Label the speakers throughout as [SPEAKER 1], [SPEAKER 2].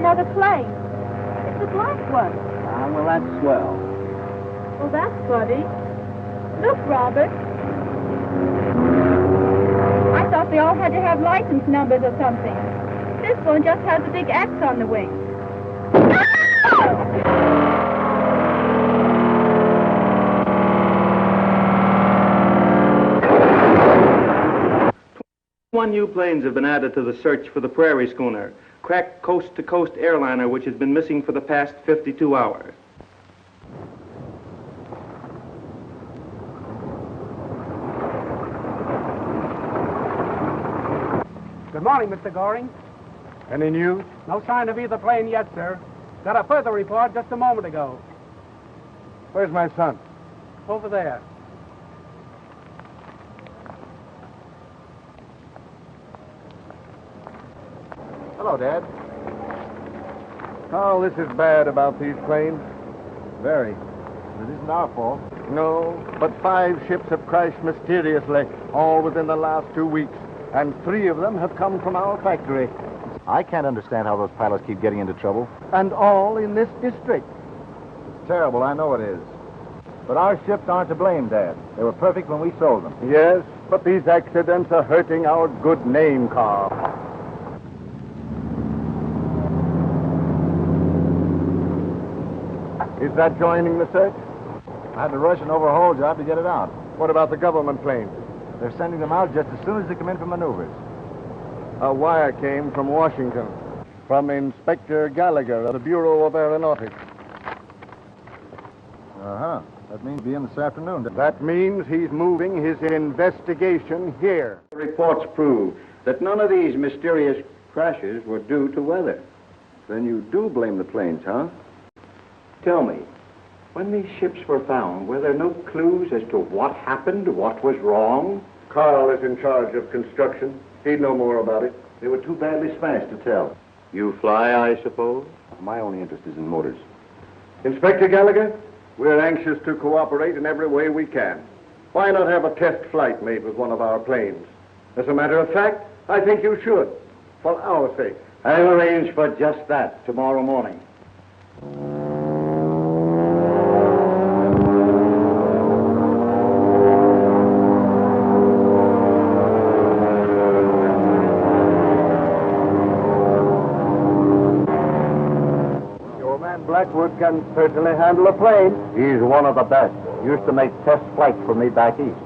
[SPEAKER 1] another plane. It's a black one.
[SPEAKER 2] Ah, well, that's swell.
[SPEAKER 1] Well, that's funny. Look, Robert. I thought they all had to have license numbers or something. This one just has a big X on the wing.
[SPEAKER 3] One new planes have been added to the search for the Prairie schooner, cracked coast-to-coast airliner which has been missing for the past 52 hours.
[SPEAKER 4] Good morning, Mr. Goring.
[SPEAKER 5] Any news?
[SPEAKER 4] No sign of either plane yet, sir. Got a further report just a moment ago.
[SPEAKER 5] Where's my son?
[SPEAKER 4] Over there.
[SPEAKER 5] Hello, Dad. Oh, this is bad about these planes. Very. It isn't our fault. No, but 5 ships have crashed mysteriously, all within the last 2 weeks. And 3 of them have come from our factory.
[SPEAKER 6] I can't understand how those pilots keep getting into trouble.
[SPEAKER 5] And all in this district.
[SPEAKER 6] It's terrible, I know it is. But our ships aren't to blame, Dad. They were perfect when we sold them.
[SPEAKER 5] Yes, but these accidents are hurting our good name, Carl. Is that joining the search?
[SPEAKER 6] I had to rush an overhaul job to get it out.
[SPEAKER 5] What about the government planes?
[SPEAKER 6] They're sending them out just as soon as they come in for maneuvers.
[SPEAKER 5] A wire came from Washington, from Inspector Gallagher of the Bureau of Aeronautics.
[SPEAKER 6] Uh-huh. That means be in this afternoon.
[SPEAKER 5] That means he's moving his investigation here.
[SPEAKER 2] Reports prove that none of these mysterious crashes were due to weather. Then you do blame the planes, huh? Tell me, when these ships were found, were there no clues as to what happened, what was wrong?
[SPEAKER 5] Carl is in charge of construction. He'd know more about it.
[SPEAKER 2] They were too badly smashed to tell. You fly, I suppose? My only interest is in motors.
[SPEAKER 5] Inspector Gallagher, we're anxious to cooperate in every way we can. Why not have a test flight made with one of our planes? As a matter of fact, I think you should, for our sake.
[SPEAKER 2] I'll arrange for just that tomorrow morning.
[SPEAKER 5] Blackwood can certainly handle a plane.
[SPEAKER 6] He's one of the best. Used to make test flights for me back east.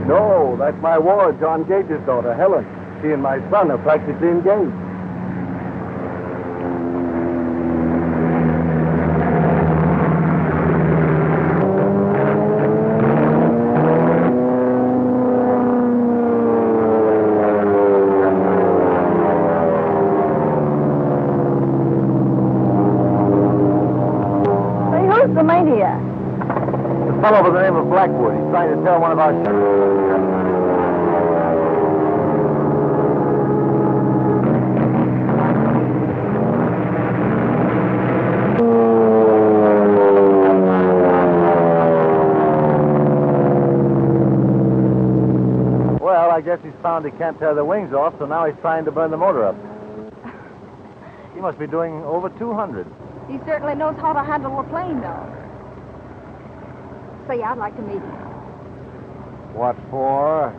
[SPEAKER 5] No, that's my ward, John Gage's daughter, Helen. She and my son are practically engaged.
[SPEAKER 1] Say, who's the maniac?
[SPEAKER 6] A fellow by the name of Blackwood. He's trying to tell one of our ships. Well, I guess he's found he can't tear the wings off, so now he's trying to burn the motor up. He must be doing over 200.
[SPEAKER 1] He certainly knows how to handle a plane, though. Say, I'd like to meet him.
[SPEAKER 5] What for?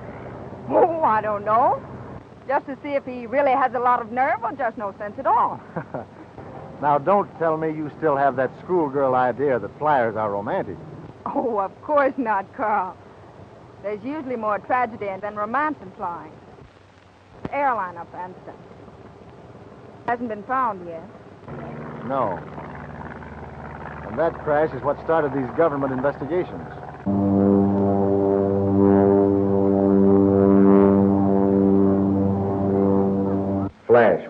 [SPEAKER 1] Oh, I don't know. Just to see if he really has a lot of nerve or just no sense at all.
[SPEAKER 6] Now, don't tell me you still have that schoolgirl idea that flyers are romantic.
[SPEAKER 1] Oh, of course not, Carl. There's usually more tragedy than romance in flying. Airliner, for instance. Hasn't been found yet.
[SPEAKER 6] No. And that crash is what started these government investigations.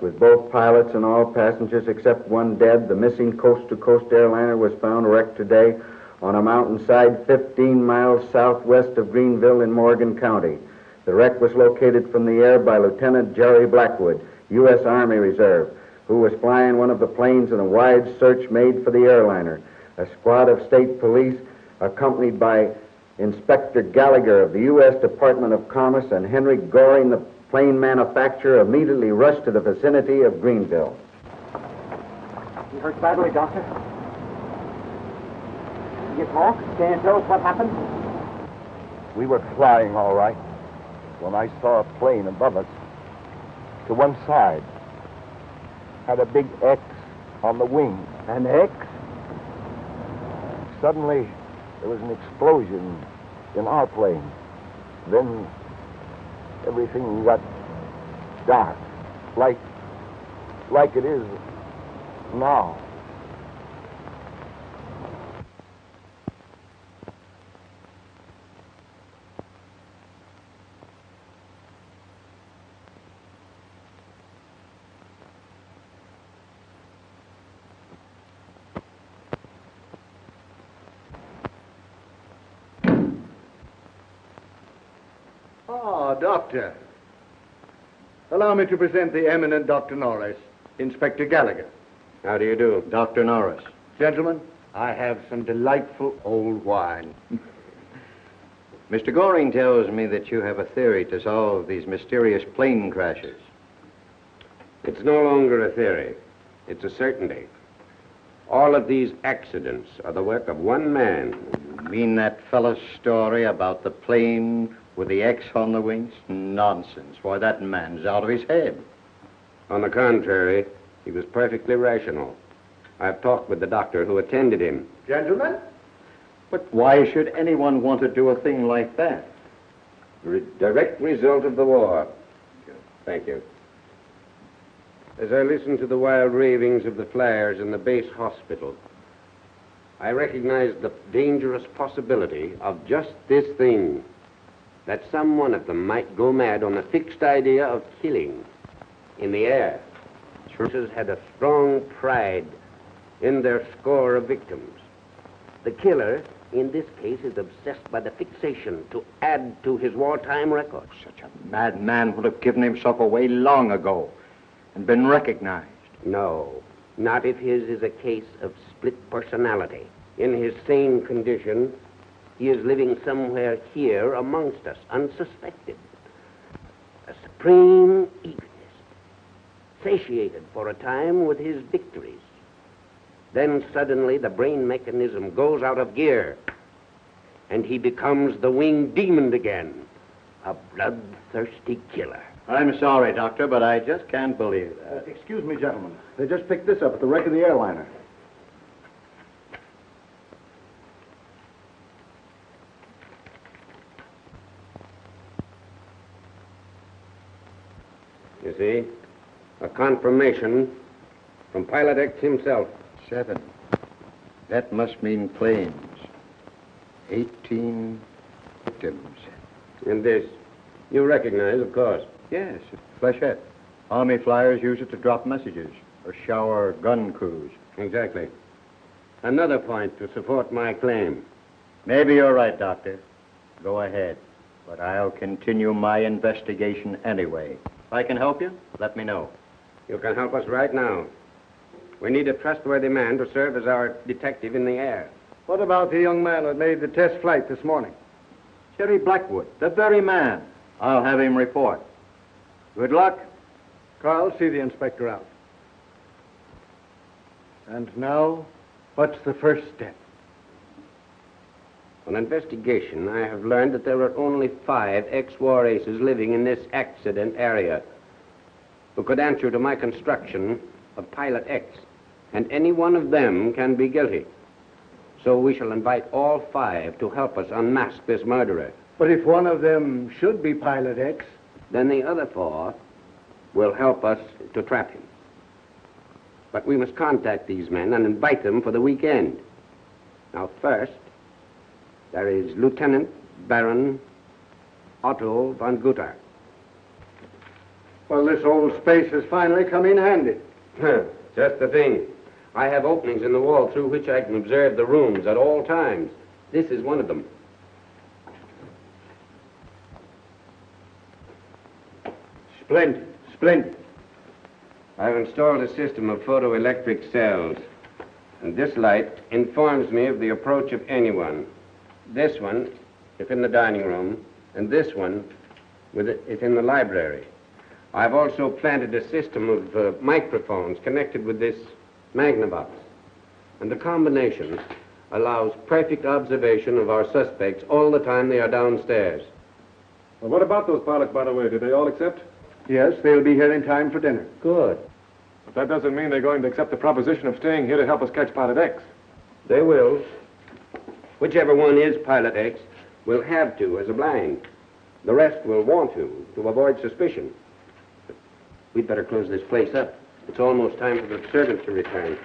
[SPEAKER 2] with both pilots and all passengers except one dead. The missing coast-to-coast airliner was found wrecked today on a mountainside 15 miles southwest of Greenville in Morgan County. The wreck was located from the air by Lieutenant Jerry Blackwood, U.S. Army Reserve, who was flying one of the planes in a wide search made for the airliner. A squad of state police, accompanied by Inspector Gallagher of the U.S. Department of Commerce and Henry Goring, the plane manufacturer, immediately rushed to the vicinity of Greenville.
[SPEAKER 4] You hurt badly, Doctor? You talk? Can you tell us what happened?
[SPEAKER 5] We were flying all right when I saw a plane above us. To one side had a big X on the wing.
[SPEAKER 4] An X?
[SPEAKER 5] Suddenly, there was an explosion in our plane. Then everything got dark, like it is now.
[SPEAKER 2] Doctor. Allow me to present the eminent Dr. Norris, Inspector Gallagher.
[SPEAKER 3] How do you do?
[SPEAKER 2] Dr. Norris. Gentlemen, I have some delightful old wine.
[SPEAKER 7] Mr. Goring tells me that you have a theory to solve these mysterious plane crashes.
[SPEAKER 8] It's no longer a theory. It's a certainty. All of these accidents are the work of one man.
[SPEAKER 7] You mean that fellow's story about the plane with the X on the wings? Nonsense. Why, that man's out of his head.
[SPEAKER 8] On the contrary, he was perfectly rational. I've talked with the doctor who attended him.
[SPEAKER 2] Gentlemen?
[SPEAKER 7] But why should anyone want to do a thing like that?
[SPEAKER 8] Direct result of the war. Thank you. As I listened to the wild ravings of the flyers in the base hospital, I recognized the dangerous possibility of just this thing, that some one of them might go mad on the fixed idea of killing in the air. Churches had a strong pride in their score of victims. The killer, in this case, is obsessed by the fixation to add to his wartime record.
[SPEAKER 7] Such a madman would have given himself away long ago and been recognized.
[SPEAKER 8] No, not if his is a case of split personality. In his sane condition, he is living somewhere here amongst us, unsuspected. A supreme egotist, satiated for a time with his victories. Then suddenly the brain mechanism goes out of gear, and he becomes the winged demon again, a bloodthirsty killer.
[SPEAKER 7] I'm sorry, Doctor, but I just can't believe that.
[SPEAKER 2] Excuse me, gentlemen. They just picked this up at the wreck of the airliner.
[SPEAKER 8] You see, a confirmation from Pilot X himself.
[SPEAKER 7] 7. That must mean planes. 18 victims.
[SPEAKER 8] And this, you recognize, of course.
[SPEAKER 7] Yes, flechette. Army flyers use it to drop messages or shower gun crews.
[SPEAKER 8] Exactly. Another point to support my claim.
[SPEAKER 7] Maybe you're right, Doctor. Go ahead. But I'll continue my investigation anyway. If I can help you, let me know.
[SPEAKER 8] You can help us right now. We need a trustworthy man to serve as our detective in the air.
[SPEAKER 2] What about the young man that made the test flight this morning?
[SPEAKER 7] Jerry Blackwood, the very man. I'll have him report. Good luck.
[SPEAKER 2] Carl, see the inspector out. And now, what's the first step?
[SPEAKER 8] On investigation, I have learned that there are only 5 ex-war aces living in this accident area who could answer to my construction of Pilot X, and any one of them can be guilty. So we shall invite all 5 to help us unmask this murderer.
[SPEAKER 2] But if one of them should be Pilot X?
[SPEAKER 8] Then the other 4 will help us to trap him. But we must contact these men and invite them for the weekend. Now, first, there is Lieutenant Baron Otto von Gutter.
[SPEAKER 5] Well, this old space has finally come in handy.
[SPEAKER 8] Just the thing. I have openings in the wall through which I can observe the rooms at all times. This is one of them.
[SPEAKER 5] Splendid, splendid.
[SPEAKER 8] I've installed a system of photoelectric cells. And this light informs me of the approach of anyone. This one, if in the dining room, and this one, if in the library. I've also planted a system of microphones connected with this Magnavox. And the combination allows perfect observation of our suspects all the time they are downstairs.
[SPEAKER 9] Well, what about those pilots, by the way? Did they all accept?
[SPEAKER 5] Yes, they'll be here in time for dinner.
[SPEAKER 8] Good.
[SPEAKER 9] But that doesn't mean they're going to accept the proposition of staying here to help us catch Pilot X.
[SPEAKER 8] They will. Whichever one is Pilot X will have to as a blind. The rest will want to avoid suspicion. But we'd better close this place up. It's almost time for the servants to return.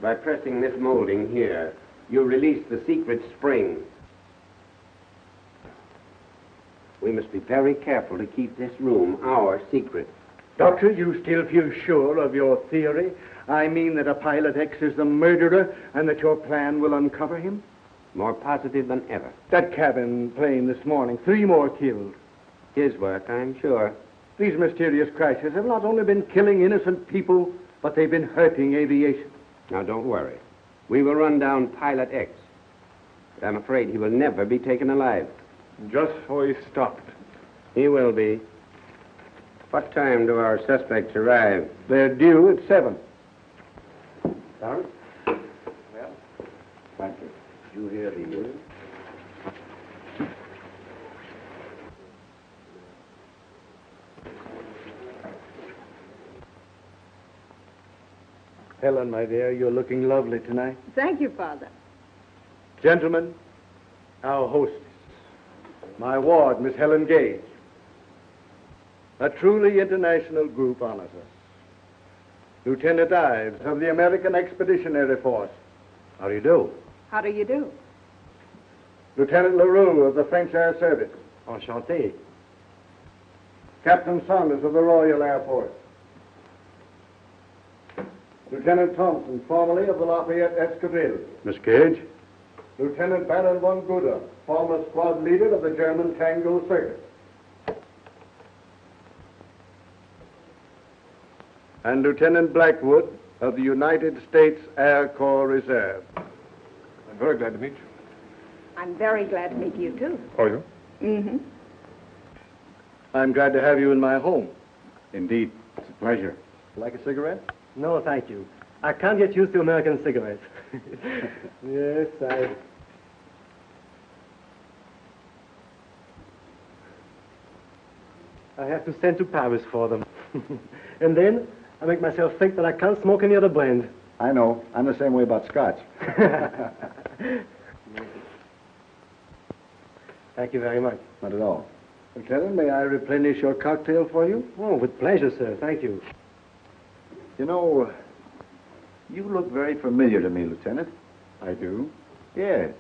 [SPEAKER 8] By pressing this molding here, you release the secret spring. We must be very careful to keep this room our secret.
[SPEAKER 5] Doctor, you still feel sure of your theory? I mean that a Pilot X is the murderer and that your plan will uncover him?
[SPEAKER 8] More positive than ever.
[SPEAKER 5] That cabin plane this morning, 3 more killed.
[SPEAKER 8] His work, I'm sure.
[SPEAKER 5] These mysterious crashes have not only been killing innocent people, but they've been hurting aviation.
[SPEAKER 8] Now, don't worry. We will run down Pilot X. But I'm afraid he will never be taken alive.
[SPEAKER 9] Just so he stopped.
[SPEAKER 8] He will be. What time do our suspects arrive?
[SPEAKER 5] They're due at 7.
[SPEAKER 8] Sorry?
[SPEAKER 2] Well, thank you. Did you hear the...
[SPEAKER 5] Helen, my dear, you're looking lovely tonight.
[SPEAKER 1] Thank you, Father.
[SPEAKER 5] Gentlemen, our hostess, my ward, Miss Helen Gage. A truly international group honors us. Lieutenant Ives of the American Expeditionary Force. How do you do?
[SPEAKER 1] How do you do?
[SPEAKER 5] Lieutenant LaRue of the French Air Service.
[SPEAKER 6] Enchanté.
[SPEAKER 5] Captain Saunders of the Royal Air Force. Lieutenant Thompson, formerly of the Lafayette Escadrille.
[SPEAKER 9] Miss Gage?
[SPEAKER 5] Lieutenant Baron von Guder, former squad leader of the German Tango Circus. And Lieutenant Blackwood of the United States Air Corps Reserve.
[SPEAKER 9] I'm very glad to meet you.
[SPEAKER 1] I'm very glad to meet you, too.
[SPEAKER 9] Are you?
[SPEAKER 1] Mm-hmm.
[SPEAKER 5] I'm glad to have you in my home.
[SPEAKER 2] Indeed, it's a pleasure.
[SPEAKER 5] Like a cigarette?
[SPEAKER 6] No, thank you. I can't get used to American cigarettes.
[SPEAKER 5] Yes,
[SPEAKER 6] I have to send to Paris for them. And then I make myself think that I can't smoke any other brand.
[SPEAKER 2] I know. I'm the same way about Scotch.
[SPEAKER 6] Thank you very much.
[SPEAKER 2] Not at all.
[SPEAKER 5] Lieutenant, may I replenish your cocktail for you?
[SPEAKER 6] Oh, with pleasure, sir. Thank you.
[SPEAKER 2] You know, you look very familiar to me, Lieutenant.
[SPEAKER 9] I do.
[SPEAKER 2] Yes.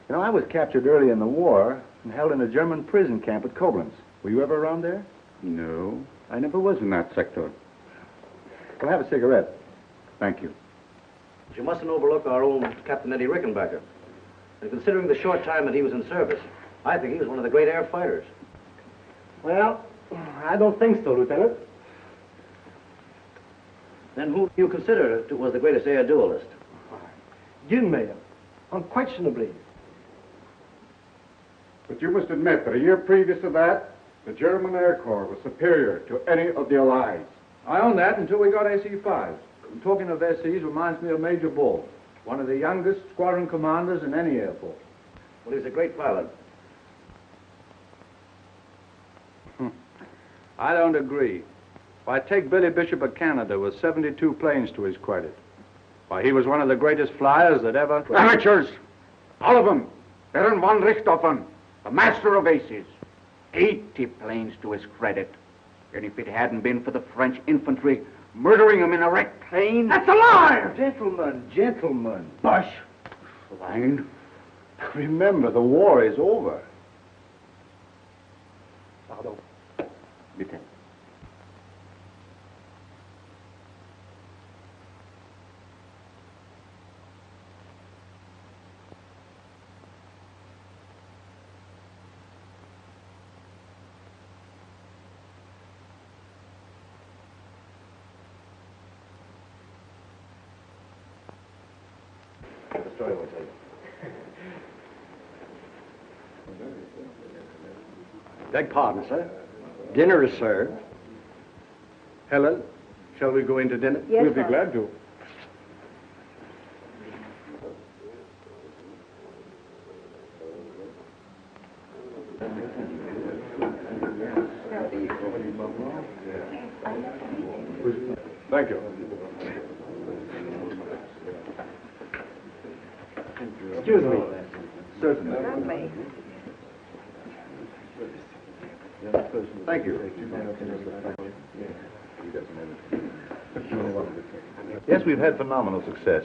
[SPEAKER 2] You know, I was captured early in the war and held in a German prison camp at Koblenz. Were you ever around there?
[SPEAKER 9] No, I never was in that sector.
[SPEAKER 2] Well, have a cigarette. Thank you.
[SPEAKER 10] But you mustn't overlook our old Captain Eddie Rickenbacker. And considering the short time that he was in service, I think he was one of the great air fighters.
[SPEAKER 6] Well, I don't think so, Lieutenant.
[SPEAKER 10] Then who do you consider was the greatest air duelist?
[SPEAKER 6] Gilmayer, unquestionably.
[SPEAKER 9] But you must admit that a year previous to that, the German Air Corps was superior to any of the Allies.
[SPEAKER 11] I own that until we got AC-5s. And talking of SCs reminds me of Major Bull, one of the youngest squadron commanders in any air force.
[SPEAKER 10] Well, he's a great pilot.
[SPEAKER 11] I don't agree. Why, take Billy Bishop of Canada with 72 planes to his credit. Why, he was one of the greatest flyers that ever...
[SPEAKER 9] Amateurs! All of them! Baron von Richthofen, the master of aces. 80 planes to his credit. And if it hadn't been for the French infantry murdering him in a wrecked plane...
[SPEAKER 5] That's a lie! Gentlemen, gentlemen.
[SPEAKER 9] Bosh! Fine.
[SPEAKER 2] Remember, the war is over.
[SPEAKER 12] Pardon.
[SPEAKER 2] Lieutenant.
[SPEAKER 12] The story will tell you.
[SPEAKER 2] Beg pardon, sir. Dinner is served. Helen, shall we go into dinner?
[SPEAKER 1] Yes,
[SPEAKER 11] We'll be
[SPEAKER 1] sir.
[SPEAKER 11] glad to. Thank you.
[SPEAKER 2] Excuse me. Certainly.
[SPEAKER 1] Certainly.
[SPEAKER 2] Thank you.
[SPEAKER 13] Yes, we've had phenomenal success.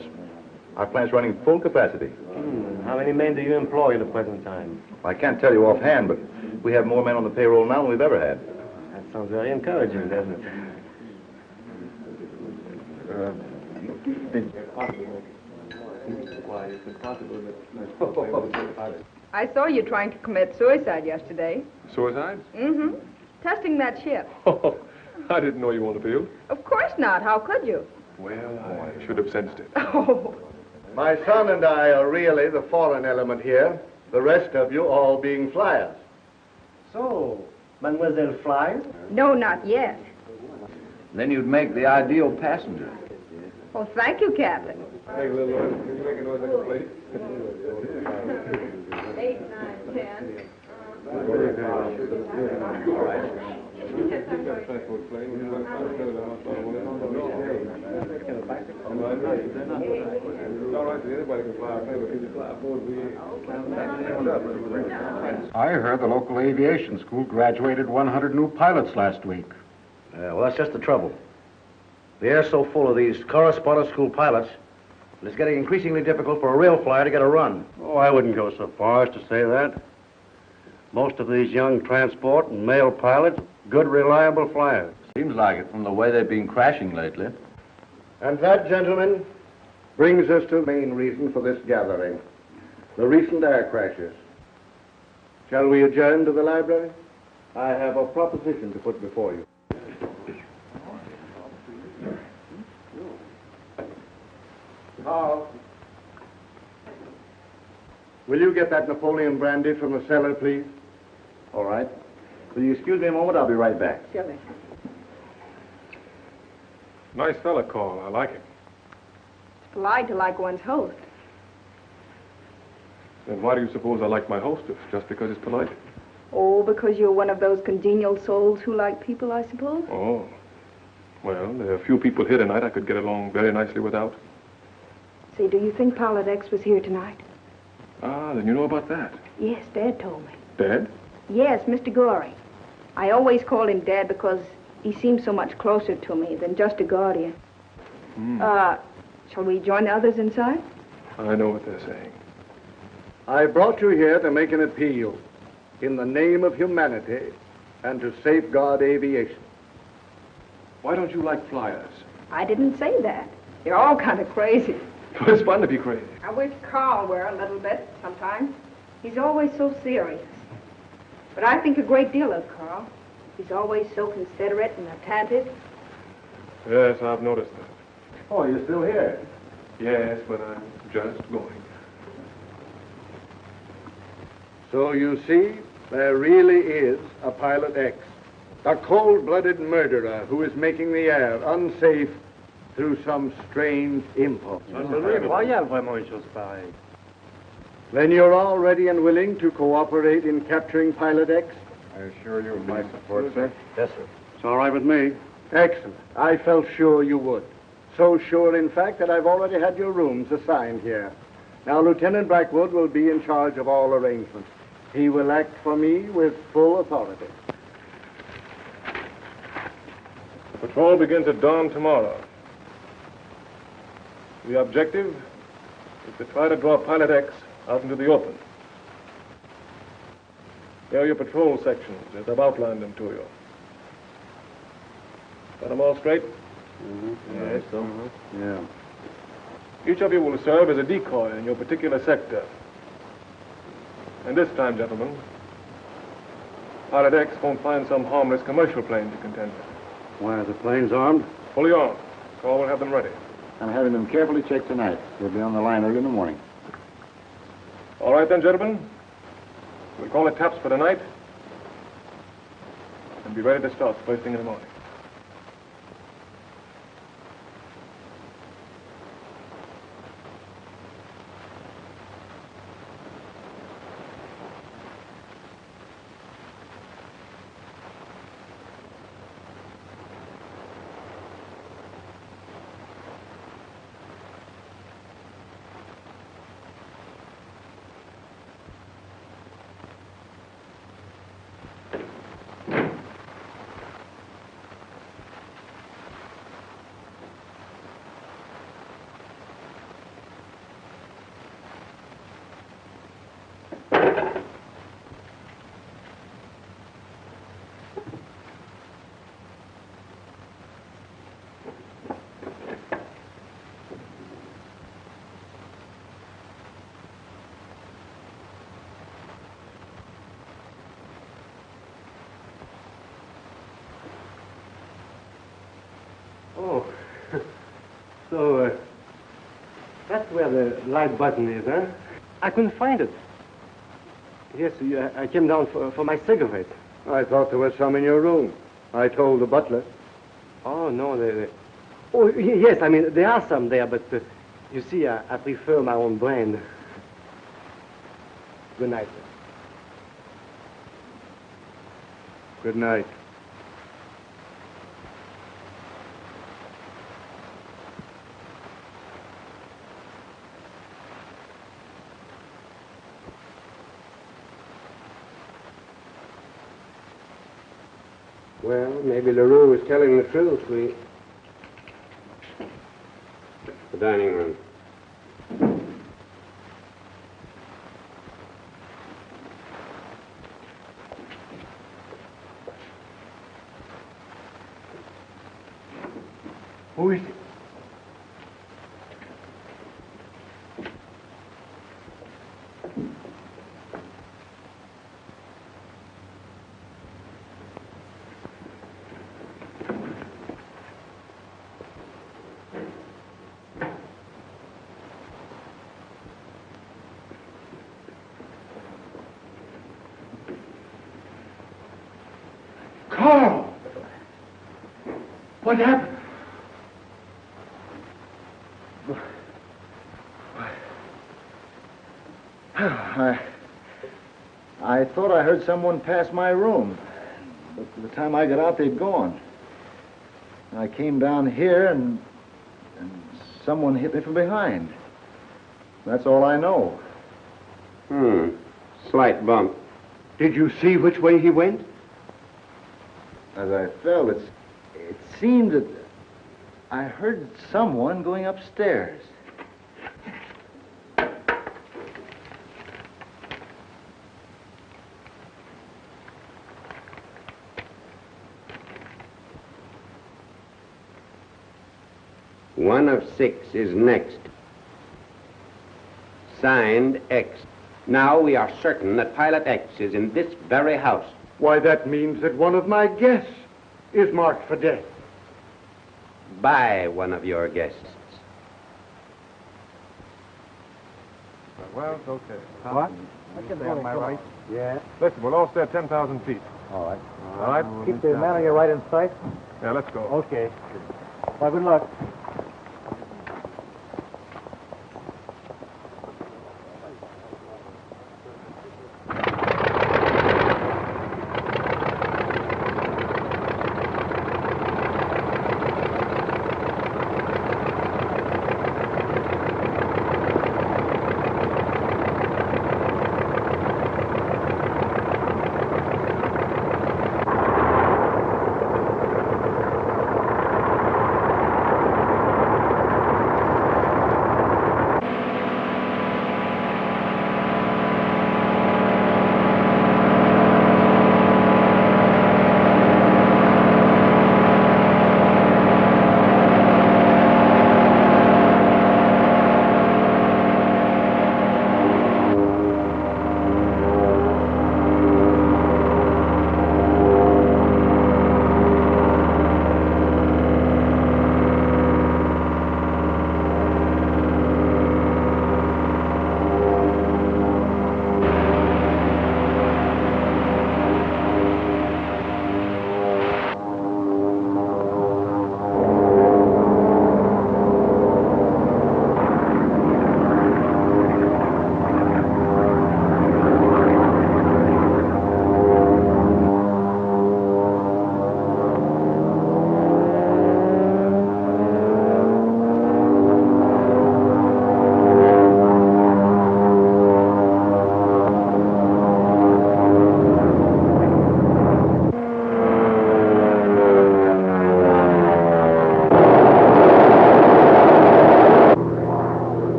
[SPEAKER 13] Our plant's running full capacity.
[SPEAKER 6] How many men do you employ at the present time?
[SPEAKER 13] I can't tell you offhand, but we have more men on the payroll now than we've ever had.
[SPEAKER 6] That sounds very encouraging, doesn't it?
[SPEAKER 1] I saw you trying to commit suicide yesterday.
[SPEAKER 11] Suicide?
[SPEAKER 1] Mm-hmm. Testing that ship.
[SPEAKER 11] Oh, I didn't know you were on the field.
[SPEAKER 1] Of course not. How could you?
[SPEAKER 11] Well, I should have sensed it.
[SPEAKER 1] Oh.
[SPEAKER 5] My son and I are really the foreign element here, the rest of you all being flyers.
[SPEAKER 6] So, Mademoiselle Fly?
[SPEAKER 1] No, not yet.
[SPEAKER 2] Then you'd make the ideal passenger.
[SPEAKER 1] Oh, thank you, Captain.
[SPEAKER 11] Make a little noise. Can you make a noise like a plate?
[SPEAKER 1] 8, 9, 10.
[SPEAKER 9] I heard the local aviation school graduated 100 new pilots last week.
[SPEAKER 10] Well, that's just the trouble. The air's so full of these correspondence school pilots, it's getting increasingly difficult for a real flyer to get a run.
[SPEAKER 8] Oh, I wouldn't go so far as to say that. Most of these young transport and mail pilots, good, reliable flyers.
[SPEAKER 2] Seems like it from the way they've been crashing lately.
[SPEAKER 5] And that, gentlemen, brings us to the main reason for this gathering, the recent air crashes. Shall we adjourn to the library? I have a proposition to put before you. Carl, will you get that Napoleon brandy from the cellar, please?
[SPEAKER 13] All right. Will you excuse me a moment? I'll be right back.
[SPEAKER 1] Surely.
[SPEAKER 11] Nice fella, Carl. I like him.
[SPEAKER 1] It's polite to like one's host.
[SPEAKER 11] Then why do you suppose I like my hostess? Just because it's polite?
[SPEAKER 1] Oh, because you're one of those congenial souls who like people, I suppose?
[SPEAKER 11] Oh. Well, there are a few people here tonight I could get along very nicely without.
[SPEAKER 1] Say, do you think Pilot X was here tonight?
[SPEAKER 11] Ah, then you know about that.
[SPEAKER 1] Yes, Dad told me.
[SPEAKER 11] Dad?
[SPEAKER 1] Yes, Mr. Goring. I always call him Dad because he seems so much closer to me than just a guardian. Shall we join the others inside?
[SPEAKER 11] I know what they're saying.
[SPEAKER 5] I brought you here to make an appeal in the name of humanity and to safeguard aviation.
[SPEAKER 11] Why don't you like flyers?
[SPEAKER 1] I didn't say that. They're all kind of crazy.
[SPEAKER 11] Well, it's fun to be crazy.
[SPEAKER 1] I wish Carl were a little bit sometimes. He's always so serious. But I think a great deal of Carl. He's always so considerate and attentive.
[SPEAKER 11] Yes, I've noticed that.
[SPEAKER 5] Oh, you're still here?
[SPEAKER 11] Yes, but I'm just going.
[SPEAKER 5] So you see, there really is a Pilot X, a cold-blooded murderer who is making the air unsafe through some strange impulse.
[SPEAKER 6] Incroyable, vraiment, une chose pareille.
[SPEAKER 5] Then you're all ready and willing to cooperate in capturing Pilot X?
[SPEAKER 9] I assure you of my support, sir.
[SPEAKER 6] Yes, sir.
[SPEAKER 9] It's all right with me.
[SPEAKER 5] Excellent. I felt sure you would. So sure, in fact, that I've already had your rooms assigned here. Now, Lieutenant Blackwood will be in charge of all arrangements. He will act for me with full authority.
[SPEAKER 11] The patrol begins at dawn tomorrow. The objective is to try to draw Pilot X
[SPEAKER 12] out into the open. Here are your patrol sections, as I've outlined them to you. Got them all straight? Yes.
[SPEAKER 11] Yeah.
[SPEAKER 12] Each of you will serve as a decoy in your particular sector. And this time, gentlemen, Pilot X won't find some harmless commercial plane to contend with.
[SPEAKER 11] Why are the planes armed?
[SPEAKER 12] Fully armed. Carl will have them ready.
[SPEAKER 2] I'm having them carefully checked tonight. They'll be on the line early in the morning.
[SPEAKER 12] All right then, gentlemen. We'll call it taps for tonight. And be ready to start first thing in the morning.
[SPEAKER 14] Oh, so that's where the light button is, huh? I couldn't find it. Yes, I came down for my cigarette.
[SPEAKER 11] I thought there was some in your room. I told the butler.
[SPEAKER 14] Oh, no, Oh, yes, I mean, there are some there, but you see, I prefer my own brand. Good night, sir.
[SPEAKER 11] Good night.
[SPEAKER 8] Well, maybe LaRue was telling the truth. The dining room.
[SPEAKER 11] Who is it? Carl! What happened?
[SPEAKER 2] I thought I heard someone pass my room. But by the time I got out, they'd gone. I came down here and someone hit me from behind. That's all I know.
[SPEAKER 8] Slight bump.
[SPEAKER 11] Did you see which way he went?
[SPEAKER 2] As I fell, it seemed that I heard someone going upstairs.
[SPEAKER 8] One of 6 is next. Signed X. Now we are certain that Pilot X is in this very house.
[SPEAKER 11] Why, that means that one of my guests is marked for death.
[SPEAKER 8] By one of your guests.
[SPEAKER 12] Well, it's okay.
[SPEAKER 4] What? Am I right?
[SPEAKER 6] Yeah.
[SPEAKER 12] Listen, we'll all stay at 10,000 feet.
[SPEAKER 6] All right.
[SPEAKER 12] All right?
[SPEAKER 6] Keep the man on your right in sight.
[SPEAKER 12] Yeah, let's go.
[SPEAKER 6] Okay. Well, good luck.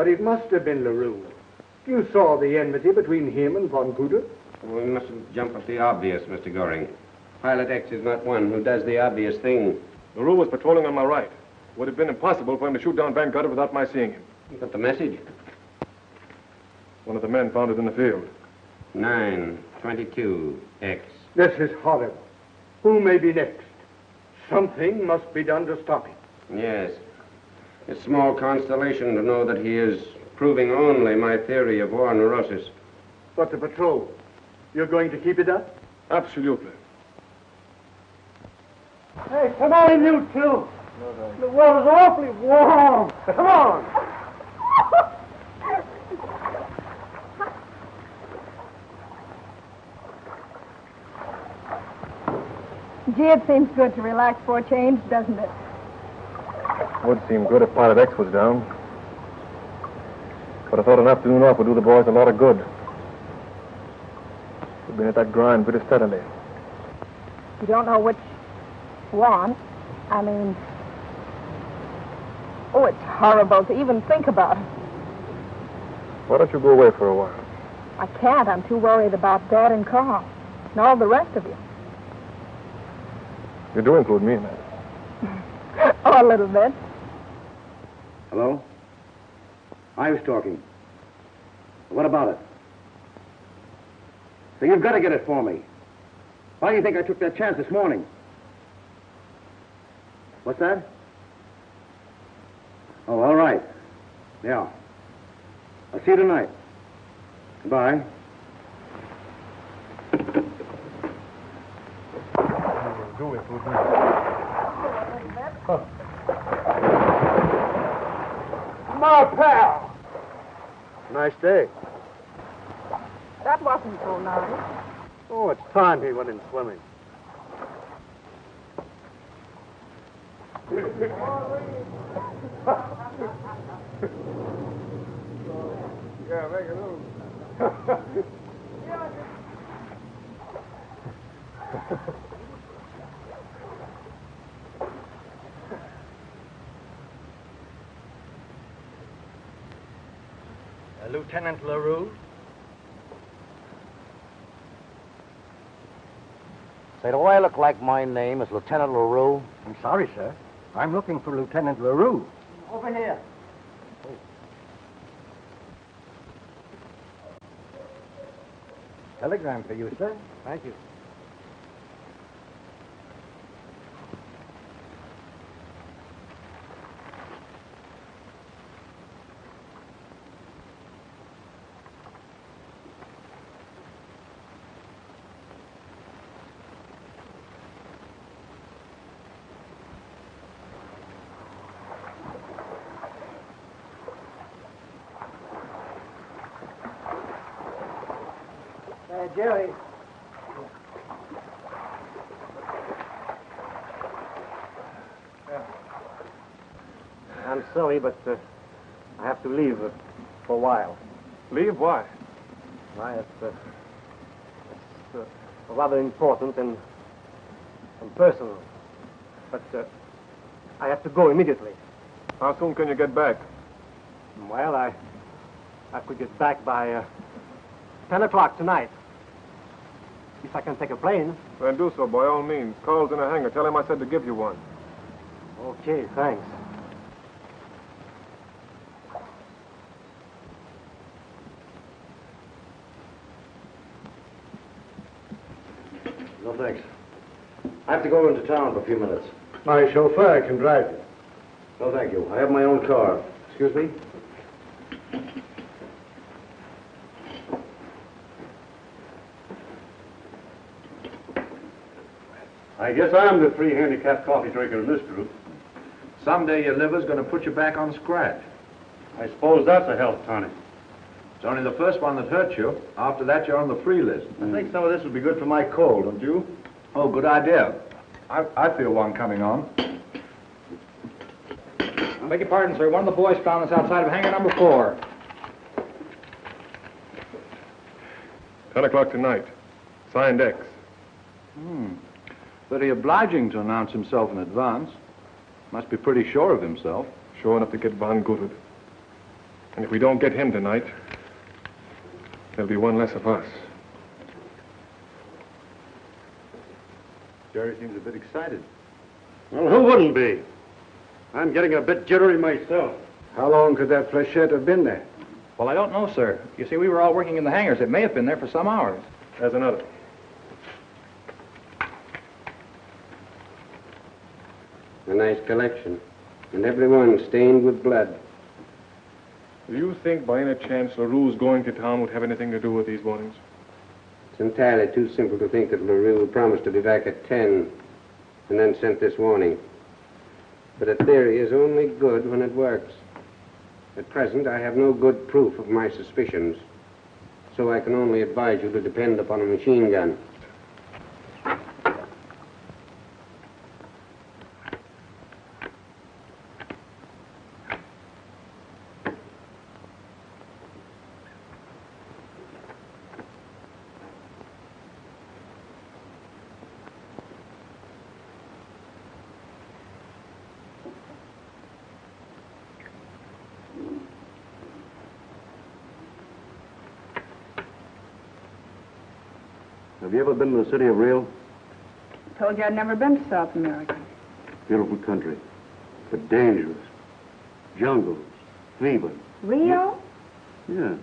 [SPEAKER 5] But it must have been LaRue. You saw the enmity between him and Von Guter.
[SPEAKER 8] We mustn't jump at the obvious, Mr. Goring. Pilot X is not one who does the obvious thing.
[SPEAKER 12] LaRue was patrolling on my right. Would have been impossible for him to shoot down Van Guter without my seeing him.
[SPEAKER 8] But the message?
[SPEAKER 12] One of the men found it in the field.
[SPEAKER 8] 922 X.
[SPEAKER 5] This is horrible. Who may be next? Something must be done to stop him.
[SPEAKER 8] Yes. It's small consolation to know that he is proving only my theory of war neurosis.
[SPEAKER 5] But the patrol, you're going to keep it up?
[SPEAKER 12] Absolutely.
[SPEAKER 4] Hey, come on in, you two. The water's awfully warm. Come on.
[SPEAKER 1] Gee, it seems good to relax for a change, doesn't it?
[SPEAKER 12] Would seem good if Pilot X was down. But I thought an afternoon off would do the boys a lot of good. We've been at that grind pretty steadily.
[SPEAKER 1] You don't know which one. I mean... Oh, it's horrible to even think about it.
[SPEAKER 12] Why don't you go away for a while?
[SPEAKER 1] I can't. I'm too worried about Dad and Carl. And all the rest of you.
[SPEAKER 12] You do include me in that.
[SPEAKER 1] Oh, a little bit.
[SPEAKER 10] Hello? I was talking. What about it? So you've got to get it for me. Why do you think I took that chance this morning? What's that? Oh, all right. Yeah. I'll see you tonight. Goodbye.
[SPEAKER 5] Do it, would My pal! Nice day.
[SPEAKER 1] That wasn't so nice.
[SPEAKER 5] Oh, it's time he went in swimming. Yeah, make it move.
[SPEAKER 10] Lieutenant LaRue? Say, do I look like my name is Lieutenant LaRue?
[SPEAKER 5] I'm sorry, sir. I'm looking for Lieutenant LaRue.
[SPEAKER 4] Over here.
[SPEAKER 5] Telegram for you, sir.
[SPEAKER 4] Thank you. Jerry. I'm sorry, but I have to leave for a while.
[SPEAKER 12] Leave? Why?
[SPEAKER 4] Why, it's rather important and personal. But I have to go immediately.
[SPEAKER 12] How soon can you get back?
[SPEAKER 4] Well, I could get back by 10 o'clock tonight. If I can take a plane.
[SPEAKER 12] Then do so, by all means. Carl's in a hangar. Tell him I said to give you one.
[SPEAKER 4] Okay, thanks.
[SPEAKER 10] No, thanks. I have to go into town for a few minutes.
[SPEAKER 5] My chauffeur can drive you.
[SPEAKER 10] No, thank you. I have my own car. Excuse me?
[SPEAKER 11] I guess I'm the free handicapped coffee drinker in this group. Someday your liver's going to put you back on scratch.
[SPEAKER 10] I suppose that's a health tonic.
[SPEAKER 11] It's only the first one that hurts you. After that, you're on the free list.
[SPEAKER 13] I think some of this would be good for my cold, don't you?
[SPEAKER 11] Oh, good idea. I feel one coming on.
[SPEAKER 9] I beg your pardon, sir. One of the boys found us outside of hangar number 4.
[SPEAKER 12] 10 o'clock tonight. Signed X.
[SPEAKER 11] Very obliging to announce himself in advance. Must be pretty sure of himself.
[SPEAKER 12] Sure enough to get Van Guter. And if we don't get him tonight, there'll be one less of us.
[SPEAKER 11] Jerry seems a bit excited.
[SPEAKER 5] Well, who wouldn't be? I'm getting a bit jittery myself.
[SPEAKER 11] How long could that flechette have been there?
[SPEAKER 15] Well, I don't know, sir. You see, we were all working in the hangars. It may have been there for some hours.
[SPEAKER 12] There's another.
[SPEAKER 8] A nice collection. And every one stained with blood.
[SPEAKER 12] Do you think by any chance LaRue's going to town would have anything to do with these warnings?
[SPEAKER 8] It's entirely too simple to think that LaRue promised to be back at 10 and then sent this warning. But a theory is only good when it works. At present, I have no good proof of my suspicions, so I can only advise you to depend upon a machine gun.
[SPEAKER 11] Have you ever been to the city of Rio?
[SPEAKER 1] Told you I'd never been to South America.
[SPEAKER 11] Beautiful country, but dangerous. Jungles, fever.
[SPEAKER 1] Rio?
[SPEAKER 11] Yeah.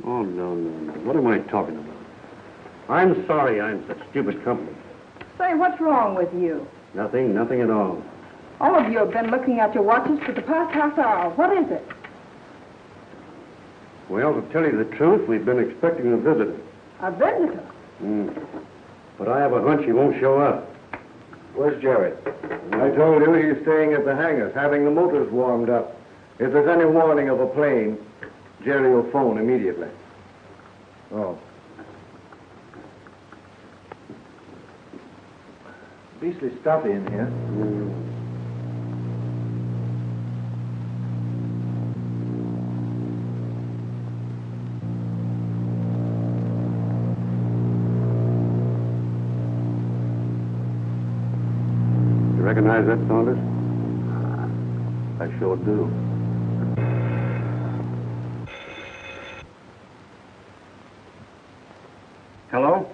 [SPEAKER 11] Oh, no. What am I talking about? I'm sorry I'm such stupid company.
[SPEAKER 1] Say, what's wrong with you?
[SPEAKER 11] Nothing at all.
[SPEAKER 1] All of you have been looking at your watches for the past half hour. What is it?
[SPEAKER 11] Well, to tell you the truth, we've been expecting a visitor.
[SPEAKER 1] A visitor?
[SPEAKER 11] But I have a hunch he won't show up. Where's Jerry? I told you he's staying at the hangars, having the motors warmed up. If there's any warning of a plane, Jerry will phone immediately. Oh.
[SPEAKER 2] Beastly stuffy in here.
[SPEAKER 11] You recognize that, Saunders? I sure do.
[SPEAKER 10] Hello?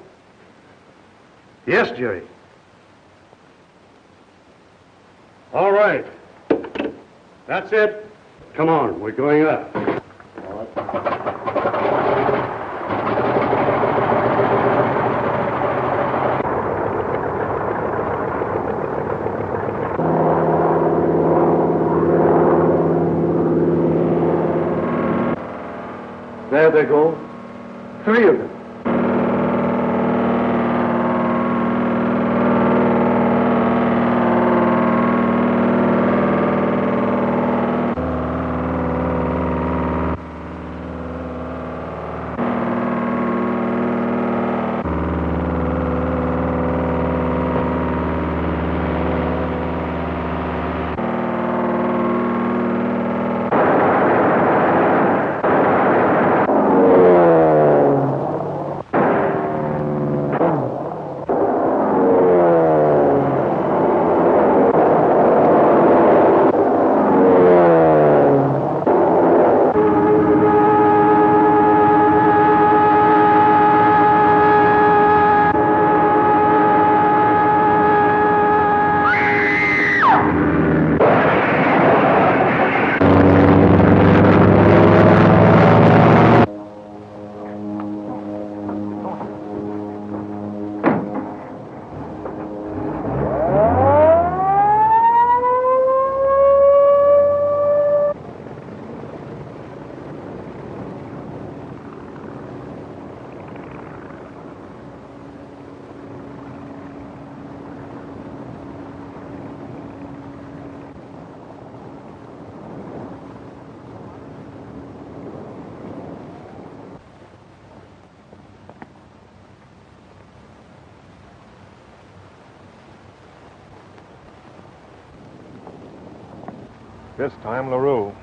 [SPEAKER 10] Yes, Jerry. All right. That's it. Come on, we're going up.
[SPEAKER 11] There they go. 3 of them.
[SPEAKER 12] This time, LaRue.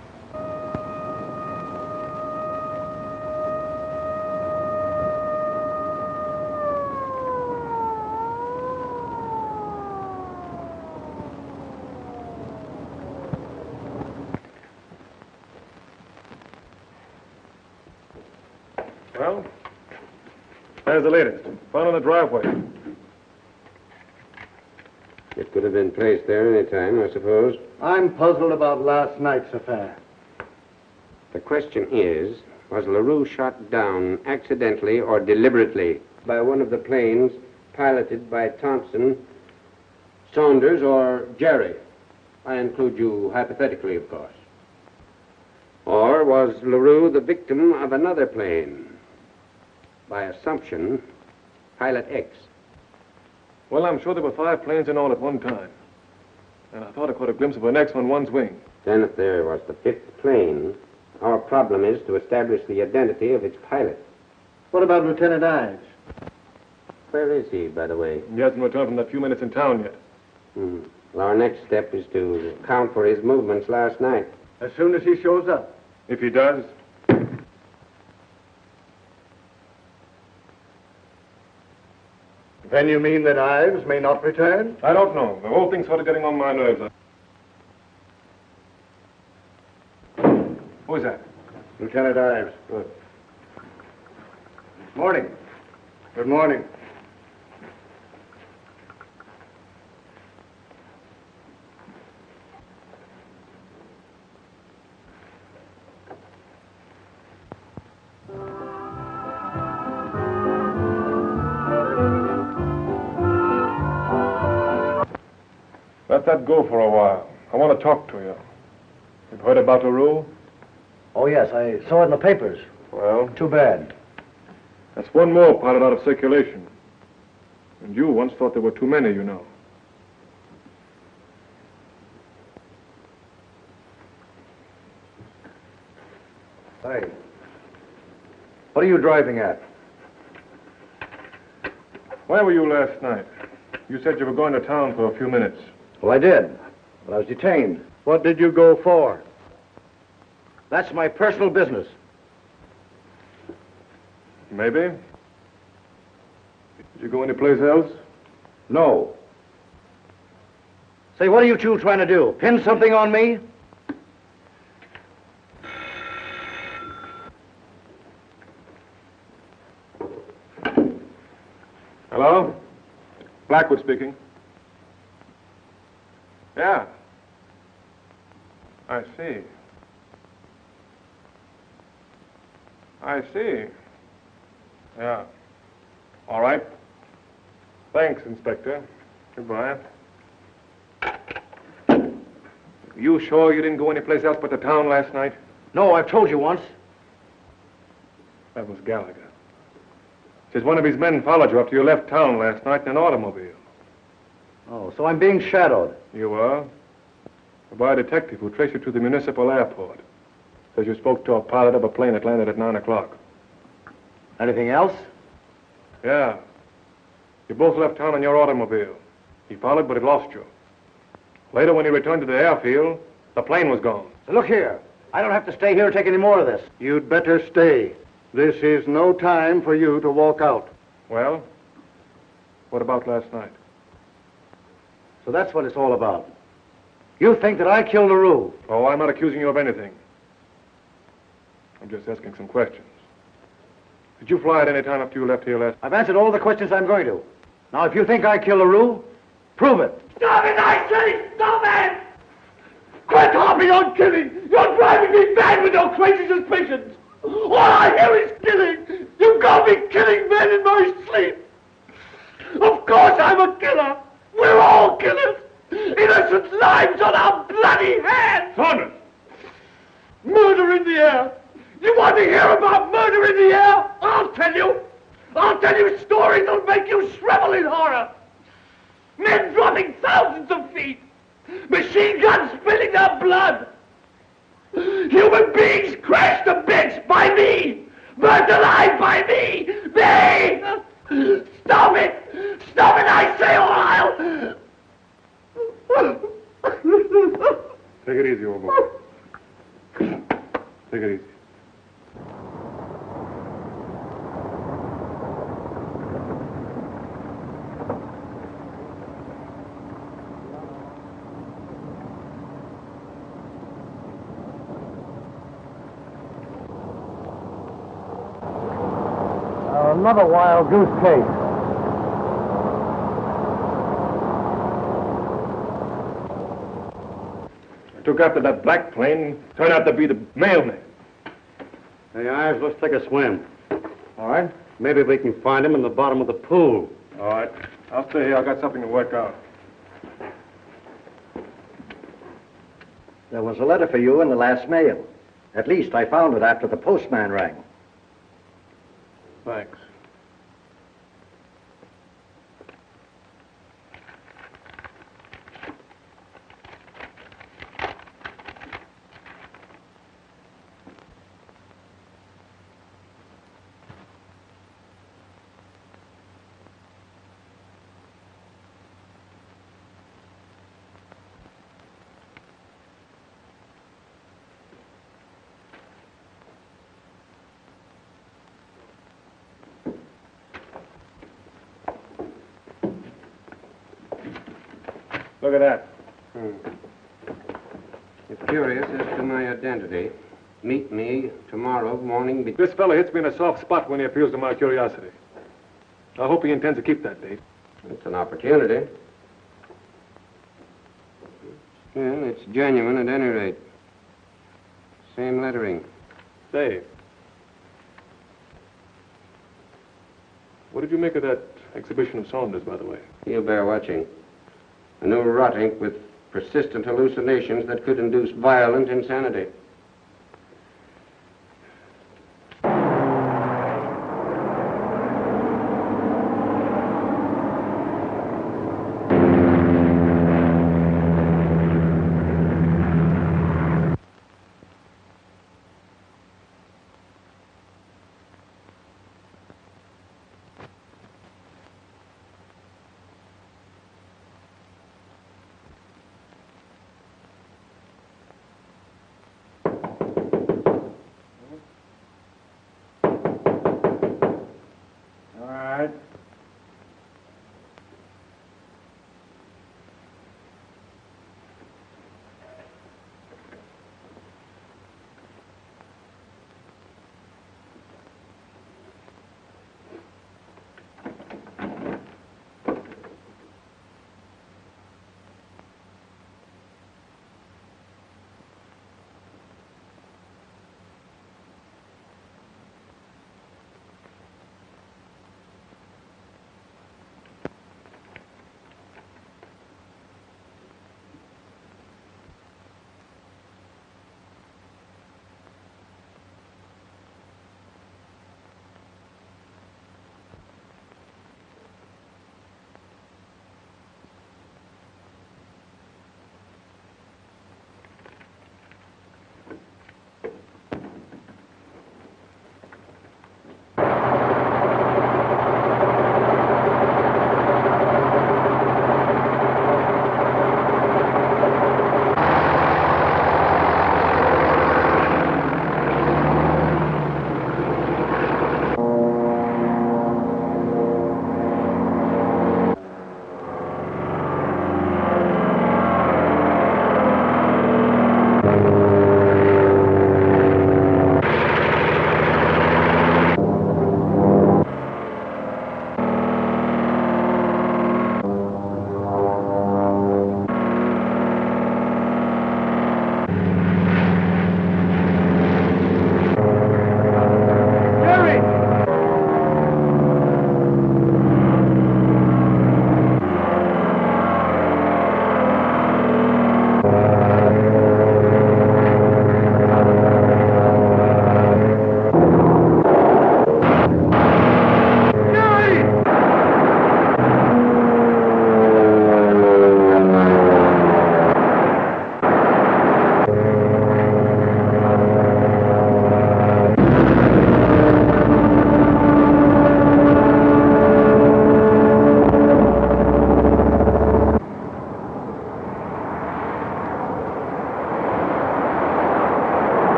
[SPEAKER 12] Well, there's the latest. Found in the driveway.
[SPEAKER 8] It could have been placed there any time, I suppose.
[SPEAKER 5] I'm puzzled about last night's affair.
[SPEAKER 8] The question is, was LaRue shot down accidentally or deliberately by one of the planes piloted by Thompson, Saunders, or Jerry? I include you hypothetically, of course. Or was LaRue the victim of another plane? By assumption, Pilot X.
[SPEAKER 12] Well, I'm sure there were 5 planes in all at one time. And I thought I caught a glimpse of an X on one's wing.
[SPEAKER 8] Then if there was the 5th plane, our problem is to establish the identity of its pilot.
[SPEAKER 5] What about Lieutenant Ives?
[SPEAKER 8] Where is he, by the way?
[SPEAKER 12] He hasn't returned from that few minutes in town yet.
[SPEAKER 8] Well, our next step is to account for his movements last night.
[SPEAKER 5] As soon as he shows up.
[SPEAKER 12] If he does,
[SPEAKER 5] Then you mean that Ives may not return?
[SPEAKER 12] I don't know. The whole thing's sort of getting on my nerves. Who is that?
[SPEAKER 5] Lieutenant Ives. Good. Morning. Good morning.
[SPEAKER 12] Let that go for a while. I want to talk to you. You've heard about LaRue?
[SPEAKER 10] Oh, yes, I saw it in the papers.
[SPEAKER 12] Well?
[SPEAKER 10] Too bad.
[SPEAKER 12] That's one more pilot out of circulation. And you once thought there were too many, you know.
[SPEAKER 10] Hey. What are you driving at?
[SPEAKER 12] Where were you last night? You said you were going to town for a few minutes.
[SPEAKER 10] Well, I did, but I was detained.
[SPEAKER 5] What did you go for?
[SPEAKER 10] That's my personal business.
[SPEAKER 12] Maybe. Did you go anyplace else?
[SPEAKER 10] No. Say, what are you two trying to do? Pin something on me?
[SPEAKER 12] Hello? Blackwood speaking. Yeah. I see. I see. Yeah. All right. Thanks, Inspector. Goodbye. You sure you didn't go anyplace else but the town last night?
[SPEAKER 10] No, I've told you once.
[SPEAKER 12] That was Gallagher. Says one of his men followed you after you left town last night in an automobile.
[SPEAKER 10] Oh, so I'm being shadowed.
[SPEAKER 12] You are? By a detective who traced you to the municipal airport. Says you spoke to a pilot of a plane that landed at 9 o'clock.
[SPEAKER 10] Anything else?
[SPEAKER 12] Yeah. You both left town in your automobile. He followed, but it lost you. Later, when he returned to the airfield, the plane was gone.
[SPEAKER 10] So look here. I don't have to stay here and take any more of this.
[SPEAKER 5] You'd better stay. This is no time for you to walk out.
[SPEAKER 12] Well, what about last night?
[SPEAKER 10] So that's what it's all about. You think that I killed LaRue?
[SPEAKER 12] Oh, I'm not accusing you of anything. I'm just asking some questions. Did you fly at any time after you left here last?
[SPEAKER 10] I've answered all the questions I'm going to. Now, if you think I killed LaRue, prove it.
[SPEAKER 16] Stop it, I say! Stop it! Quit harping on killing! You're driving me mad with your crazy suspicions! All I hear is killing! You got me killing men in my sleep! Of course I'm a killer! We're all killers! Innocent lives on our bloody hands!
[SPEAKER 12] Saunders!
[SPEAKER 16] Murder in the air! You want to hear about murder in the air? I'll tell you! I'll tell you stories that'll make you shrivel in horror! Men dropping thousands of feet! Machine guns spilling their blood! Human beings crashed to bits by me! Burnt alive by me! Me! Stop it! Stop it, I say, or I'll...
[SPEAKER 12] Take it easy, old boy. Take it easy.
[SPEAKER 6] another wild goose chase.
[SPEAKER 12] I took after that black plane. Turned out to be the mailman.
[SPEAKER 10] Hey, Ives, let's take a swim. All right? Maybe we can find him in the bottom of the pool.
[SPEAKER 12] All right. I'll stay here. I got something to work out.
[SPEAKER 7] There was a letter for you in the last mail. At least I found it after the postman rang.
[SPEAKER 12] Thanks. Look at that.
[SPEAKER 8] If curious as to my identity, meet me tomorrow morning.
[SPEAKER 12] This fellow hits me in a soft spot when he appeals to my curiosity. I hope he intends to keep that date.
[SPEAKER 8] It's an opportunity. Well, it's genuine at any rate. Same lettering.
[SPEAKER 12] Say, what did you make of that exhibition of Saunders, by the way?
[SPEAKER 8] You'll bear watching. A new rot ink with persistent hallucinations that could induce violent insanity.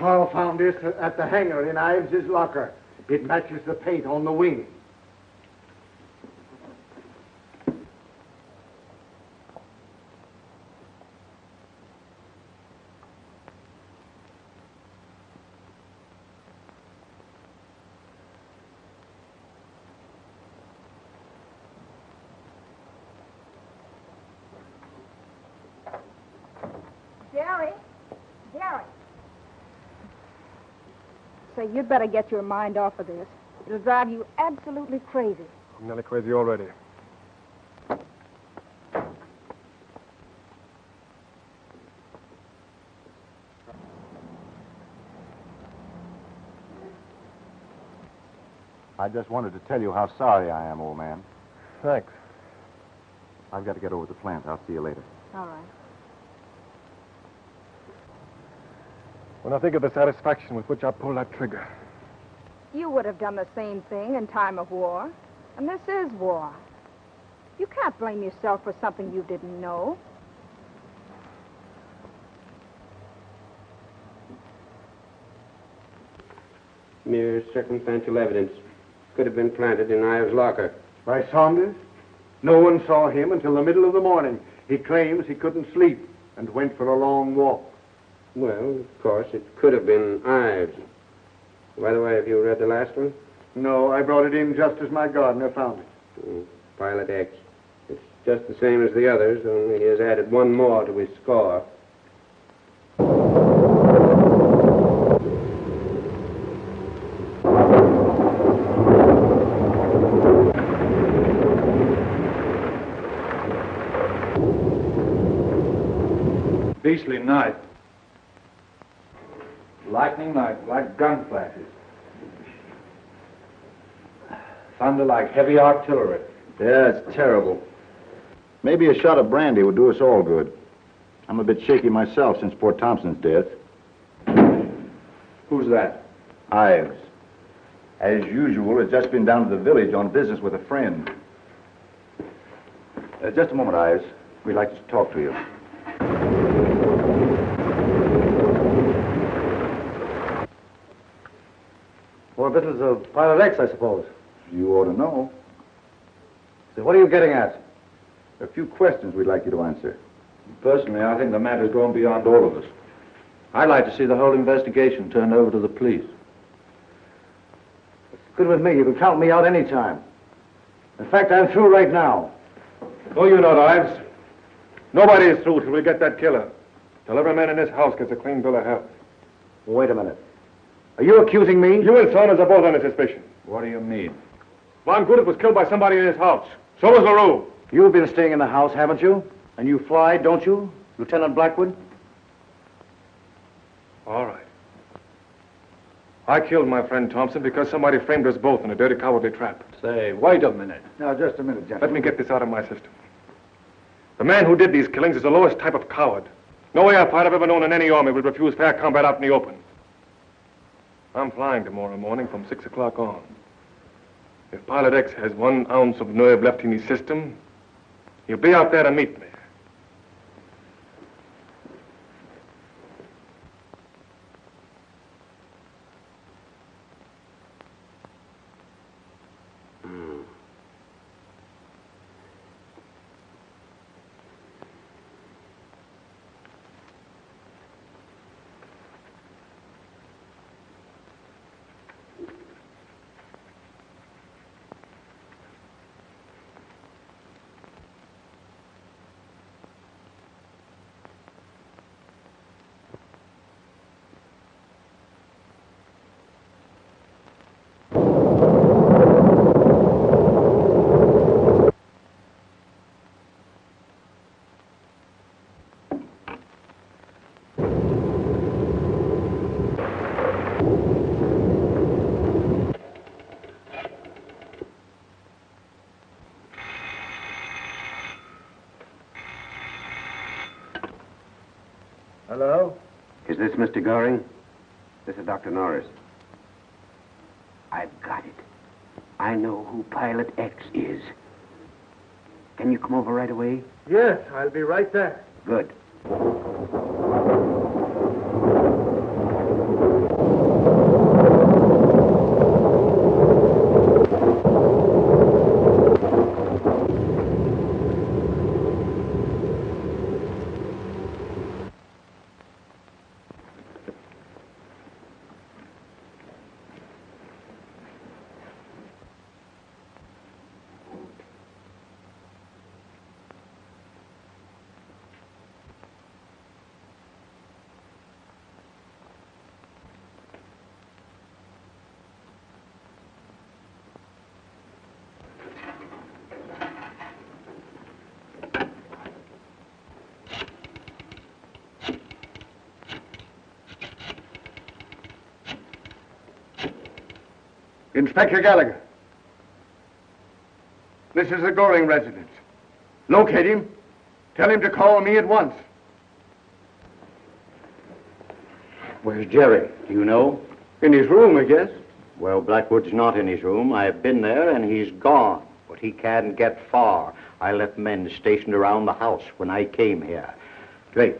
[SPEAKER 5] Carl found this at the hangar in Ives' locker. It matches the paint on the wing.
[SPEAKER 1] Jerry. Say, you'd better get your mind off of this. It'll drive you absolutely crazy.
[SPEAKER 12] I'm nearly crazy already.
[SPEAKER 13] I just wanted to tell you how sorry I am, old man.
[SPEAKER 12] Thanks.
[SPEAKER 13] I've got to get over to the plant. I'll see you later.
[SPEAKER 1] All right.
[SPEAKER 12] When I think of the satisfaction with which I pulled that trigger.
[SPEAKER 1] You would have done the same thing in time of war. And this is war. You can't blame yourself for something you didn't know.
[SPEAKER 8] Mere circumstantial evidence. Could have been planted in Ives' locker.
[SPEAKER 5] By Saunders? No one saw him until the middle of the morning. He claims he couldn't sleep and went for a long walk.
[SPEAKER 8] Well, of course, it could have been Ives. By the way, have you read the last one?
[SPEAKER 5] No, I brought it in just as my gardener found it.
[SPEAKER 8] Pilot X. It's just the same as the others, only he has added one more to his score.
[SPEAKER 15] Beastly night. Lightning like gun flashes. Thunder like heavy artillery.
[SPEAKER 13] Yeah, it's terrible. Maybe a shot of brandy would do us all good. I'm a bit shaky myself since poor Thompson's death.
[SPEAKER 15] Who's that?
[SPEAKER 13] Ives. As usual, has just been down to the village on business with a friend. Just a moment, Ives. We'd like to talk to you.
[SPEAKER 10] More business of Pilot X, I suppose.
[SPEAKER 13] You ought to know.
[SPEAKER 10] So what are you getting at?
[SPEAKER 13] A few questions we'd like you to answer.
[SPEAKER 15] Personally, I think the matter's gone beyond all of us. I'd like to see the whole investigation turned over to the police.
[SPEAKER 10] It's good with me. You can count me out any time. In fact, I'm through right now.
[SPEAKER 12] No, you're not, Ives. Nobody is through till we get that killer. Till every man in this house gets a clean bill of health.
[SPEAKER 10] Wait a minute. Are you accusing me?
[SPEAKER 12] You and Saunders are both under suspicion.
[SPEAKER 15] What do you mean?
[SPEAKER 12] Von Goodett was killed by somebody in his house. So was LaRue.
[SPEAKER 10] You've been staying in the house, haven't you? And you fly, don't you, Lieutenant Blackwood?
[SPEAKER 12] All right. I killed my friend Thompson because somebody framed us both in a dirty, cowardly trap.
[SPEAKER 15] Say, wait a minute.
[SPEAKER 13] Now, just a minute, gentlemen.
[SPEAKER 12] Let me get this out of my system. The man who did these killings is the lowest type of coward. No air pilot I've ever known in any army would refuse fair combat out in the open. I'm flying tomorrow morning from 6 o'clock on. If Pilot X has 1 ounce of nerve left in his system, he'll be out there to meet me.
[SPEAKER 5] Hello?
[SPEAKER 8] Is this Mr. Goring? This is Dr. Norris. I've got it. I know who Pilot X is. Can you come over right away?
[SPEAKER 5] Yes, I'll be right there.
[SPEAKER 8] Good.
[SPEAKER 11] Inspector Gallagher. This is the Goring residence. Locate him. Tell him to call me at once.
[SPEAKER 7] Where's Jerry? Do you know?
[SPEAKER 11] In his room, I guess.
[SPEAKER 7] Well, Blackwood's not in his room. I've been there, and he's gone. But he can't get far. I left men stationed around the house when I came here. Drake,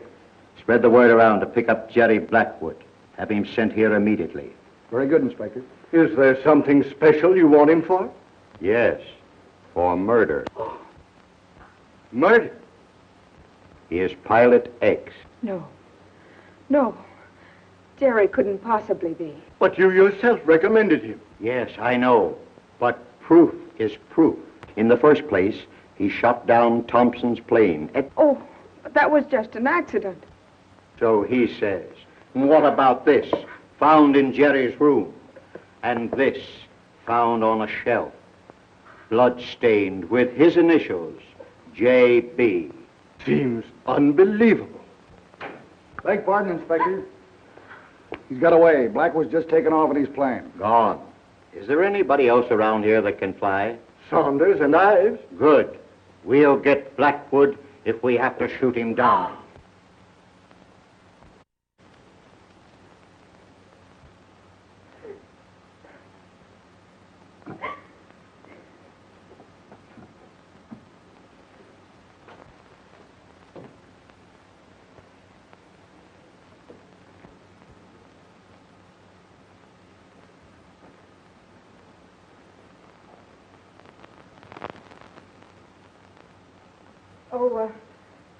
[SPEAKER 7] spread the word around to pick up Jerry Blackwood. Have him sent here immediately.
[SPEAKER 11] Very good, Inspector. Is there something special you want him for?
[SPEAKER 7] Yes, for murder.
[SPEAKER 11] Murder?
[SPEAKER 7] He is Pilot X.
[SPEAKER 1] No. No. Jerry couldn't possibly be.
[SPEAKER 11] But you yourself recommended him.
[SPEAKER 7] Yes, I know. But proof is proof. In the first place, he shot down Thompson's plane.
[SPEAKER 1] Oh, but that was just an accident.
[SPEAKER 7] So he says. And what about this? Found in Jerry's room. And this, found on a shelf. Blood-stained with his initials, J.B.
[SPEAKER 11] Seems unbelievable.
[SPEAKER 17] Beg pardon, Inspector. He's got away. Blackwood's just taken off in his plane.
[SPEAKER 7] Gone. Is there anybody else around here that can fly?
[SPEAKER 11] Saunders and Ives.
[SPEAKER 7] Good. We'll get Blackwood if we have to shoot him down.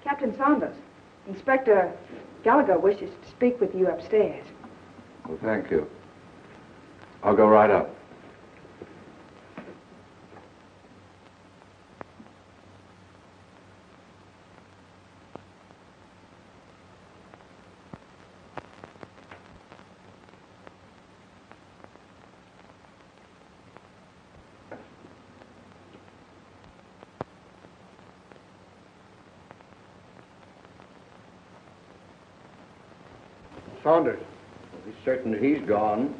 [SPEAKER 1] Captain Saunders, Inspector Gallagher wishes to speak with you upstairs.
[SPEAKER 15] Well, thank you. I'll go right up.
[SPEAKER 11] Saunders.
[SPEAKER 7] Well, he's certain that he's gone.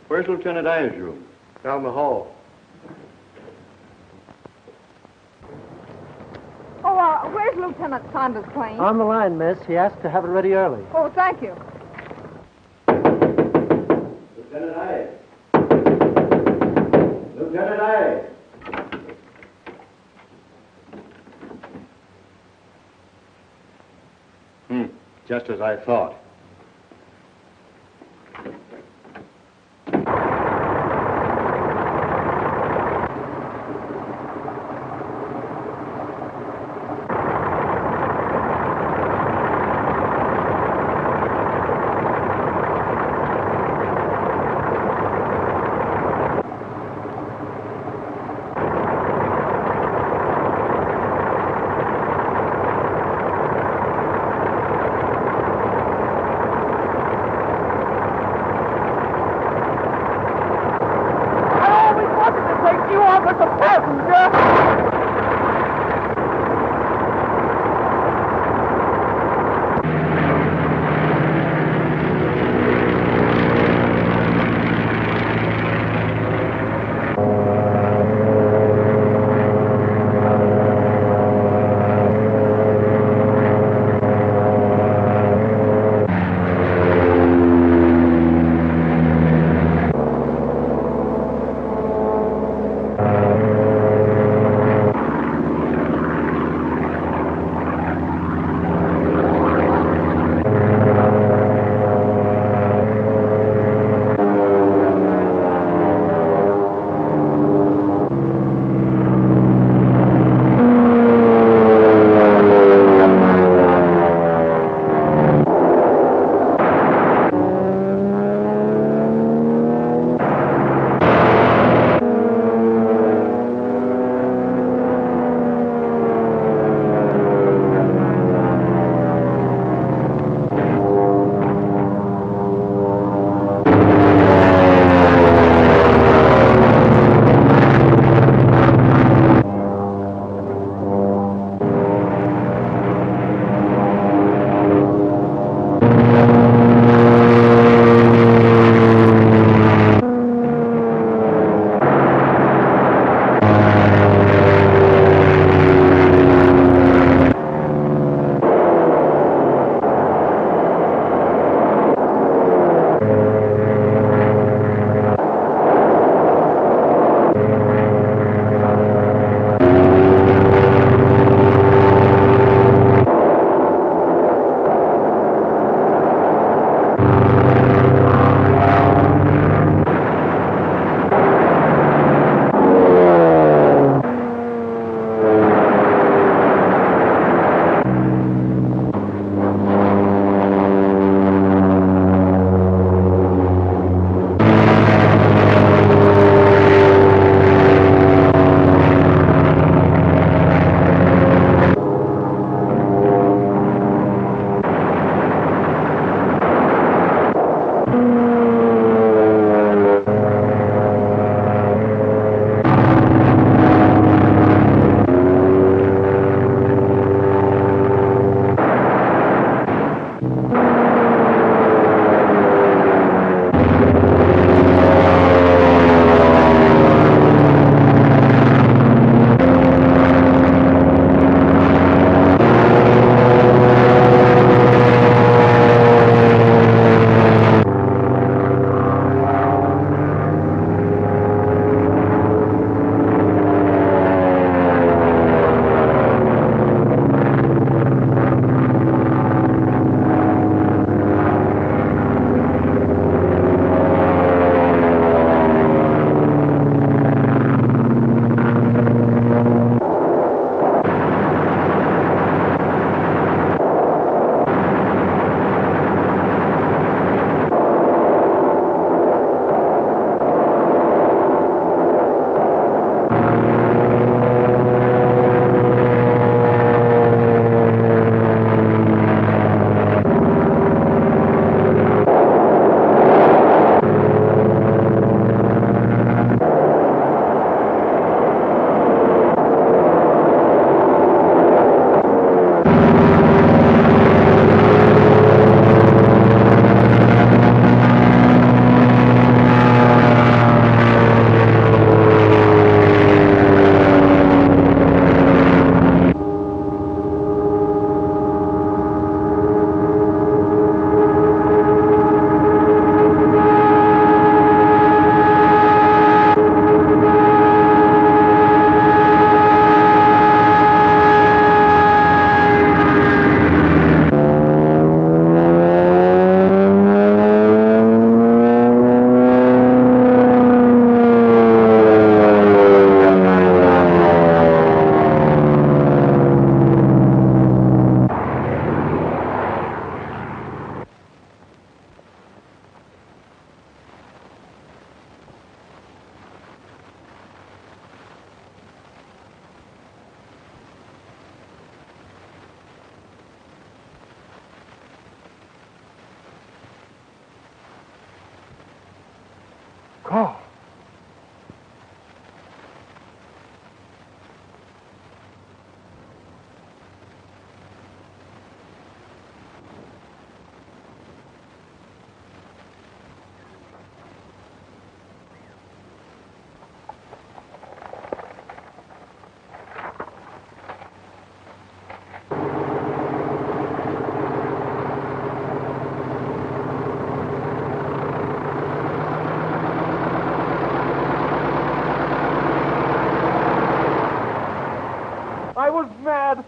[SPEAKER 7] Where's Lieutenant Ives' room?
[SPEAKER 11] Down the hall.
[SPEAKER 1] Oh, where's Lieutenant Saunders' plane?
[SPEAKER 4] On the line, miss. He asked to have it ready early.
[SPEAKER 1] Oh, thank you.
[SPEAKER 7] Lieutenant Ives. Lieutenant Ives. Just as I thought.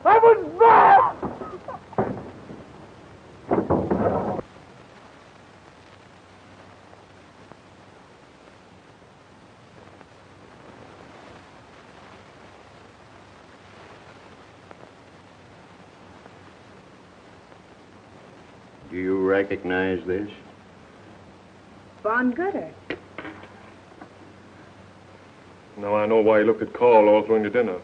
[SPEAKER 16] I was mad!
[SPEAKER 7] Do you recognize this?
[SPEAKER 1] Von Gooder.
[SPEAKER 12] Now I know why you looked at Carl all through your dinner.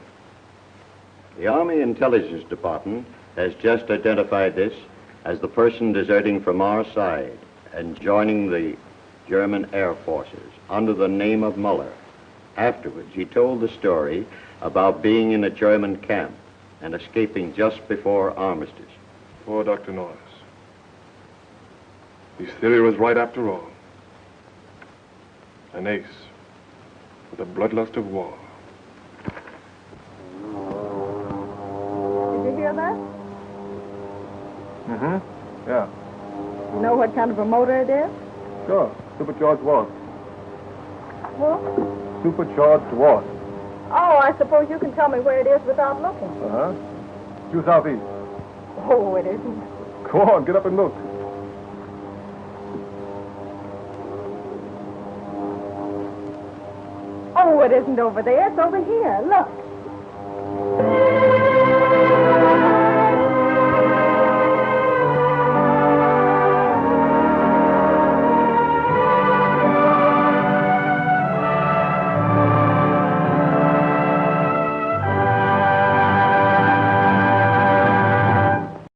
[SPEAKER 7] The Army Intelligence Department has just identified this as the person deserting from our side and joining the German Air Forces under the name of Muller. Afterwards, he told the story about being in a German camp and escaping just before armistice.
[SPEAKER 12] Poor Dr. Norris. His theory was right after all. An ace with the bloodlust of war.
[SPEAKER 1] Did you hear that?
[SPEAKER 12] Mm-hmm. Yeah.
[SPEAKER 1] You know what kind of a motor it is?
[SPEAKER 12] Sure. Supercharged wasp.
[SPEAKER 1] What?
[SPEAKER 12] Supercharged wasp.
[SPEAKER 1] Oh, I suppose you can tell me where it is without looking.
[SPEAKER 12] Uh-huh. Due southeast.
[SPEAKER 1] Oh, it isn't.
[SPEAKER 12] Go on, get up and look.
[SPEAKER 1] Oh, it isn't over there. It's over here. Look.